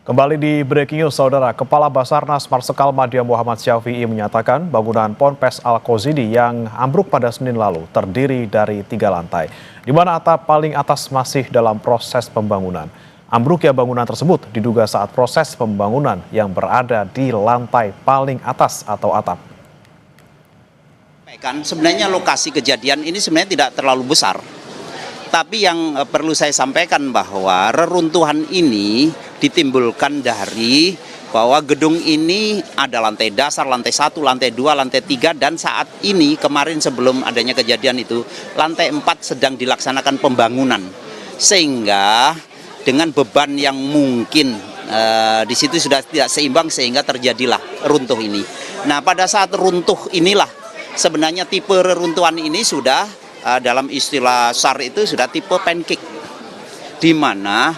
Kembali di Breaking News, Saudara. Kepala Basarnas Marsikal Madya Muhammad Syafi'i menyatakan bangunan Ponpes Al-Qozidi yang ambruk pada Senin lalu terdiri dari 3 lantai, di mana atap paling atas masih dalam proses pembangunan. Ambruknya bangunan tersebut diduga saat proses pembangunan yang berada di lantai paling atas atau atap. Sebenarnya lokasi kejadian ini sebenarnya tidak terlalu besar. Tapi yang perlu saya sampaikan bahwa reruntuhan ini ditimbulkan dari bahwa gedung ini ada lantai dasar, lantai 1, lantai 2, lantai 3, dan saat ini kemarin sebelum adanya kejadian itu lantai 4 sedang dilaksanakan pembangunan. Sehingga dengan beban yang mungkin di situ sudah tidak seimbang sehingga terjadilah runtuh ini. Nah, pada saat runtuh inilah sebenarnya tipe reruntuhan ini sudah dalam istilah SAR itu sudah tipe pancake, di mana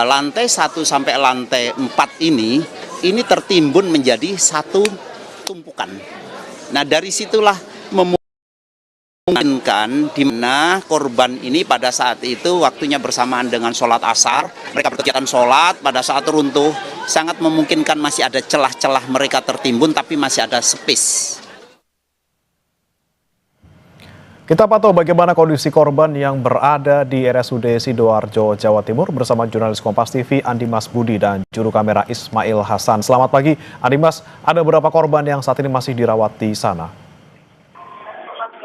lantai 1 sampai lantai 4 ini tertimbun menjadi satu tumpukan. Nah, dari situlah memungkinkan di mana korban ini pada saat itu waktunya bersamaan dengan sholat asar, mereka berkegiatan sholat, pada saat runtuh sangat memungkinkan masih ada celah-celah mereka tertimbun tapi masih ada space. Kita pantau bagaimana kondisi korban yang berada di RSUD Sidoarjo, Jawa Timur bersama jurnalis Kompas TV Andi Mas Budi dan juru kamera Ismail Hasan. Selamat pagi, Andi Mas. Ada berapa korban yang saat ini masih dirawat di sana?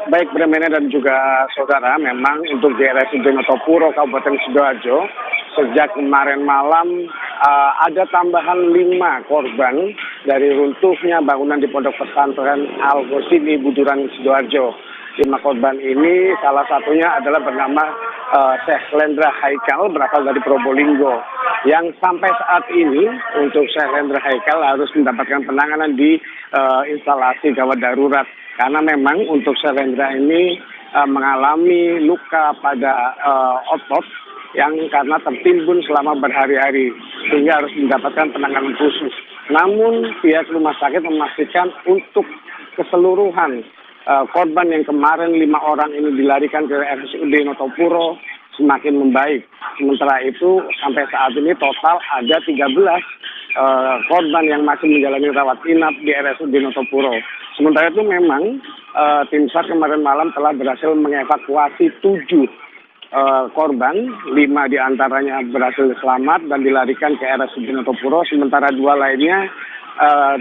Baik, Bremene dan juga saudara, memang untuk di RSUD Notopuro, Kabupaten Sidoarjo, sejak kemarin malam ada tambahan 5 korban dari runtuhnya bangunan di Pondok Pesantren Al-Qozidi, Buduran, Sidoarjo. 5 korban ini salah satunya adalah bernama Syekh Lendra Haikal, berasal dari Probolinggo, yang sampai saat ini untuk Syekh Lendra Haikal harus mendapatkan penanganan di instalasi gawat darurat, karena memang untuk Syekh Lendra ini mengalami luka pada otot yang karena tertimbun selama berhari-hari sehingga harus mendapatkan penanganan khusus. Namun pihak rumah sakit memastikan untuk keseluruhan korban yang kemarin 5 orang ini dilarikan ke RSUD Notopuro semakin membaik. Sementara itu sampai saat ini total ada 13 korban yang masih menjalani rawat inap di RSUD Notopuro. Sementara itu memang tim SAR kemarin malam telah berhasil mengevakuasi 7 korban, 5 diantaranya berhasil selamat dan dilarikan ke RSUD Notopuro, sementara 2 lainnya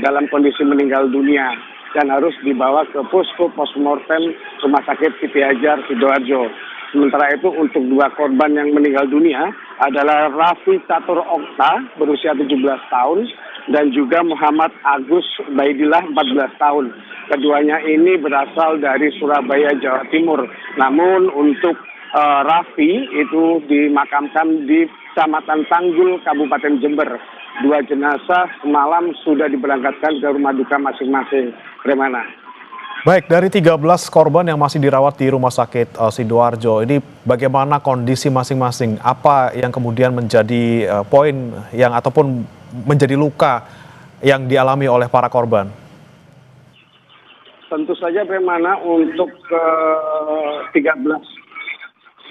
dalam kondisi meninggal dunia dan harus dibawa ke posko postmortem Rumah Sakit Siti Hajar Sidoarjo. Sementara itu untuk 2 korban yang meninggal dunia adalah Raffi Catur Okta berusia 17 tahun dan juga Muhammad Agus Baidillah 14 tahun. Keduanya ini berasal dari Surabaya, Jawa Timur. Namun untuk Raffi itu dimakamkan di Kecamatan Tanggul, Kabupaten Jember. 2 jenazah semalam sudah diberangkatkan ke rumah duka masing-masing. Bagaimana? Baik, dari 13 korban yang masih dirawat di Rumah Sakit Sidoarjo, ini bagaimana kondisi masing-masing? Apa yang kemudian menjadi poin yang ataupun menjadi luka yang dialami oleh para korban? Tentu saja bagaimana untuk 13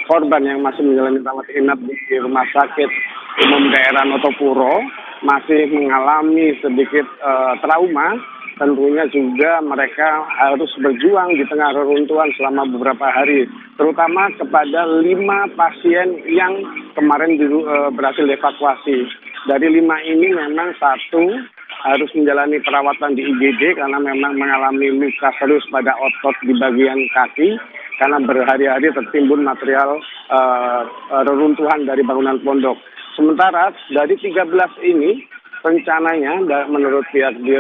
korban yang masih menjalani rawat inap di Rumah Sakit Umum Daerah Notopuro masih mengalami sedikit trauma. Tentunya juga mereka harus berjuang di tengah reruntuhan selama beberapa hari, terutama kepada 5 pasien yang kemarin berhasil dievakuasi. Dari 5 ini memang 1 harus menjalani perawatan di IGD karena memang mengalami luka serius pada otot di bagian kaki karena berhari-hari tertimbun material reruntuhan dari bangunan pondok. Sementara dari 13 ini rencananya menurut pihak di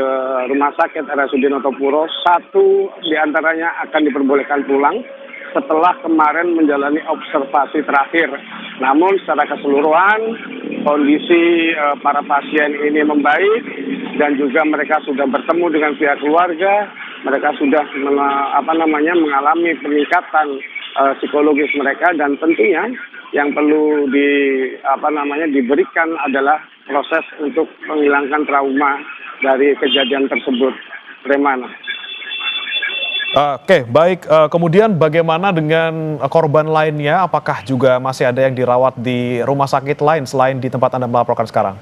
Rumah Sakit RSUD Notopuro, 1 diantaranya akan diperbolehkan pulang setelah kemarin menjalani observasi terakhir. Namun secara keseluruhan kondisi para pasien ini membaik dan juga mereka sudah bertemu dengan pihak keluarga. Mereka sudah mengalami peningkatan psikologis mereka, dan tentunya yang perlu diberikan adalah proses untuk menghilangkan trauma dari kejadian tersebut. Bagaimana? Oke, baik. Kemudian bagaimana dengan korban lainnya? Apakah juga masih ada yang dirawat di rumah sakit lain selain di tempat Anda melaporkan sekarang?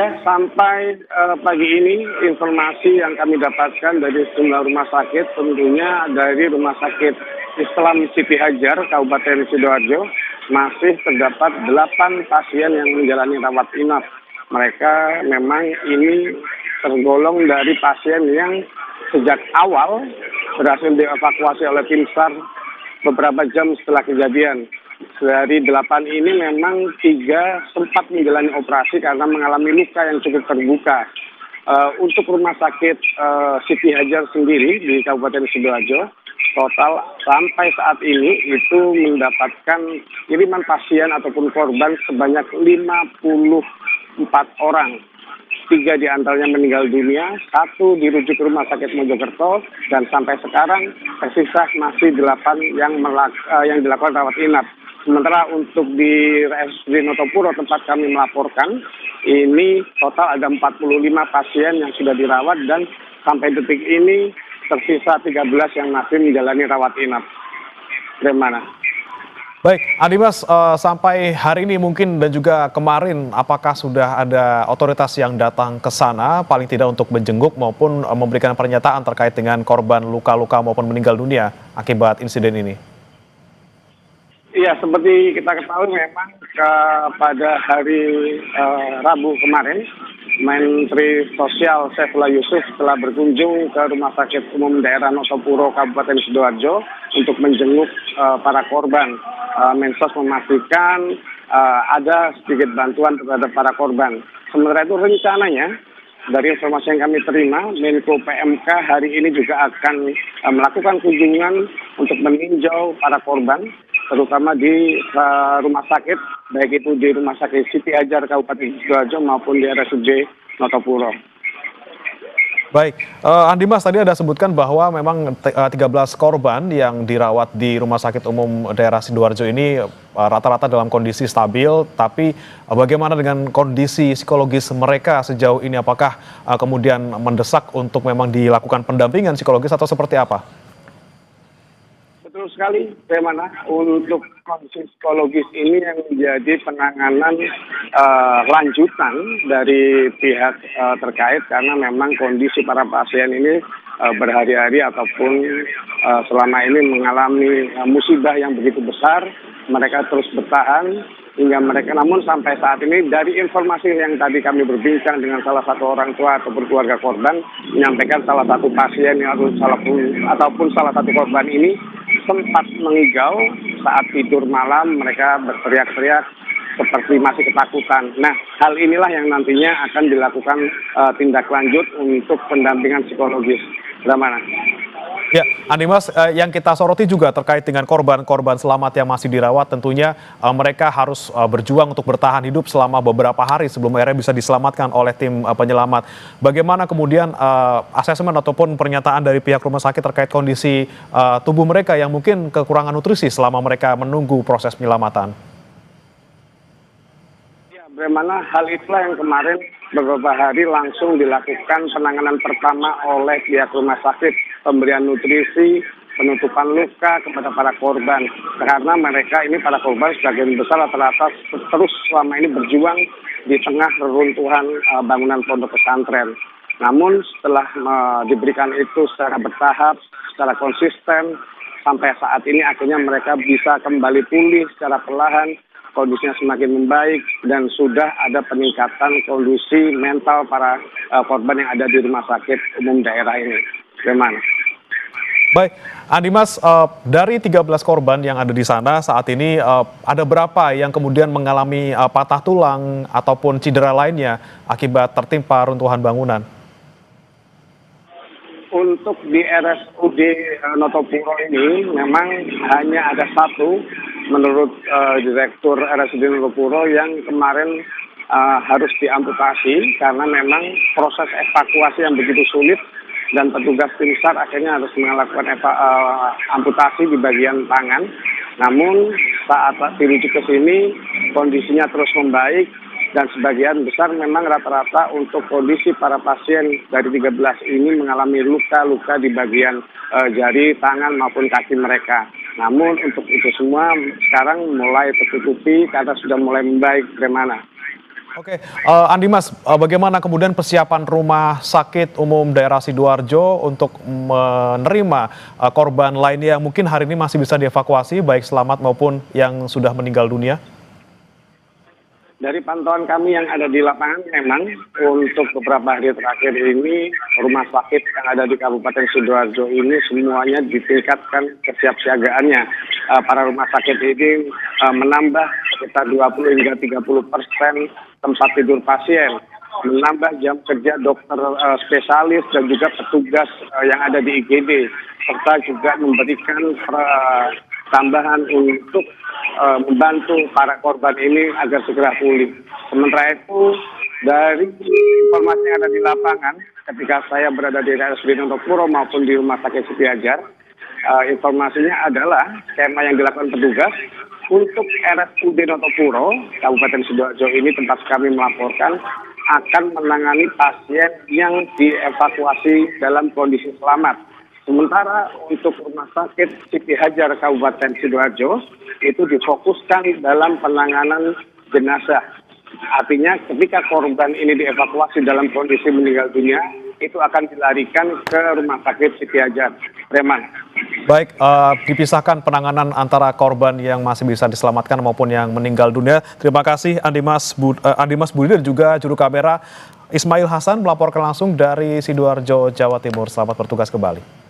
Ya, sampai pagi ini informasi yang kami dapatkan dari sejumlah rumah sakit, tentunya dari Rumah Sakit Islam Siti Hajar, Kabupaten Sidoarjo, masih terdapat 8 pasien yang menjalani rawat inap. Mereka memang ini tergolong dari pasien yang sejak awal berhasil dievakuasi oleh tim SAR beberapa jam setelah kejadian. Dari 8 ini memang 3 sempat menjalani operasi karena mengalami luka yang cukup terbuka. Untuk Rumah Sakit Siti Hajar sendiri di Kabupaten Sidoarjo, total sampai saat ini itu mendapatkan kiriman pasien ataupun korban sebanyak 54 orang. 3 diantaranya meninggal dunia, 1 dirujuk ke Rumah Sakit Mojokerto, dan sampai sekarang tersisa masih 8 yang dilakukan rawat inap. Sementara untuk di RSUD Notopuro tempat kami melaporkan, ini total ada 45 pasien yang sudah dirawat dan sampai detik ini tersisa 13 yang masih menjalani rawat inap. Bagaimana? Baik, Adimas, sampai hari ini mungkin dan juga kemarin, apakah sudah ada otoritas yang datang ke sana, paling tidak untuk menjenguk maupun memberikan pernyataan terkait dengan korban luka-luka maupun meninggal dunia akibat insiden ini? Iya, seperti kita ketahui memang pada hari Rabu kemarin, Menteri Sosial Saifullah Yusuf telah berkunjung ke Rumah Sakit Umum Daerah Notopuro, Kabupaten Sidoarjo untuk menjenguk para korban. Mensos memastikan ada sedikit bantuan terhadap para korban. Sementara itu rencananya, dari informasi yang kami terima, Menko PMK hari ini juga akan melakukan kunjungan untuk meninjau para korban, terutama di rumah sakit, baik itu di Rumah Sakit Siti Hajar Kabupaten Sidoarjo maupun di RSUD Notopuro. Baik, Andi Mas tadi ada sebutkan bahwa memang 13 korban yang dirawat di Rumah Sakit Umum Daerah Sidoarjo ini rata-rata dalam kondisi stabil, tapi bagaimana dengan kondisi psikologis mereka sejauh ini? Apakah kemudian mendesak untuk memang dilakukan pendampingan psikologis atau seperti apa? Betul sekali, bagaimana untuk kondisi psikologis ini yang menjadi penanganan lanjutan dari pihak terkait, karena memang kondisi para pasien ini berhari-hari ataupun selama ini mengalami musibah yang begitu besar. Mereka terus bertahan hingga mereka, namun sampai saat ini dari informasi yang tadi kami berbincang dengan salah satu orang tua ataupun keluarga korban, menyampaikan salah satu pasien ataupun salah satu korban ini sempat mengigau saat tidur malam. Mereka berteriak-teriak seperti masih ketakutan. Nah, hal inilah yang nantinya akan dilakukan tindak lanjut untuk pendampingan psikologis. Bagaimana? Ya, Andi Mas, yang kita soroti juga terkait dengan korban-korban selamat yang masih dirawat, tentunya mereka harus berjuang untuk bertahan hidup selama beberapa hari sebelum akhirnya bisa diselamatkan oleh tim penyelamat. Bagaimana kemudian asesmen ataupun pernyataan dari pihak rumah sakit terkait kondisi tubuh mereka yang mungkin kekurangan nutrisi selama mereka menunggu proses penyelamatan? Bagaimana hal itulah yang kemarin beberapa hari langsung dilakukan penanganan pertama oleh pihak rumah sakit, pemberian nutrisi, penutupan luka kepada para korban. Karena mereka ini, para korban sebagian besar rata-rata terus selama ini berjuang di tengah reruntuhan bangunan pondok pesantren. Namun setelah diberikan itu secara bertahap, secara konsisten, sampai saat ini akhirnya mereka bisa kembali pulih secara perlahan. Kondisinya semakin membaik dan sudah ada peningkatan kondisi mental para korban yang ada di rumah sakit umum daerah ini. Bagaimana? Baik, Andi Mas, dari 13 korban yang ada di sana saat ini, ada berapa yang kemudian mengalami patah tulang ataupun cedera lainnya akibat tertimpa runtuhan bangunan? Untuk di RSUD Notopuro ini memang hanya ada 1 menurut Direktur RSUD Notopuro yang kemarin harus diamputasi karena memang proses evakuasi yang begitu sulit dan petugas tim SAR akhirnya harus melakukan amputasi di bagian tangan. Namun saat dirujuk ke sini kondisinya terus membaik. Dan sebagian besar memang rata-rata untuk kondisi para pasien dari 13 ini mengalami luka-luka di bagian jari, tangan maupun kaki mereka. Namun untuk itu semua sekarang mulai tertutupi karena sudah mulai membaik. Bagaimana? Oke, Andi Mas, bagaimana kemudian persiapan Rumah Sakit Umum Daerah Sidoarjo untuk menerima korban lainnya yang mungkin hari ini masih bisa dievakuasi, baik selamat maupun yang sudah meninggal dunia? Dari pantauan kami yang ada di lapangan, memang untuk beberapa hari terakhir ini rumah sakit yang ada di Kabupaten Sidoarjo ini semuanya ditingkatkan kesiapsiagaannya. Para rumah sakit ini menambah sekitar 20 hingga 30% tempat tidur pasien, menambah jam kerja dokter spesialis dan juga petugas yang ada di IGD, serta juga memberikan tambahan untuk membantu para korban ini agar segera pulih. Sementara itu, dari informasi yang ada di lapangan, ketika saya berada di RSUD Notopuro maupun di Rumah Sakit Siti Hajar, informasinya adalah skema yang dilakukan petugas untuk RSUD Notopuro, Kabupaten Sidoarjo ini tempat kami melaporkan, akan menangani pasien yang dievakuasi dalam kondisi selamat. Sementara untuk Rumah Sakit Siti Hajar Kabupaten Sidoarjo itu difokuskan dalam penanganan jenazah. Artinya ketika korban ini dievakuasi dalam kondisi meninggal dunia, itu akan dilarikan ke Rumah Sakit Siti Hajar. Reman. Baik, dipisahkan penanganan antara korban yang masih bisa diselamatkan maupun yang meninggal dunia. Terima kasih Andi Mas Budi dan juga juru kamera Ismail Hasan melaporkan langsung dari Sidoarjo, Jawa Timur. Selamat bertugas kembali.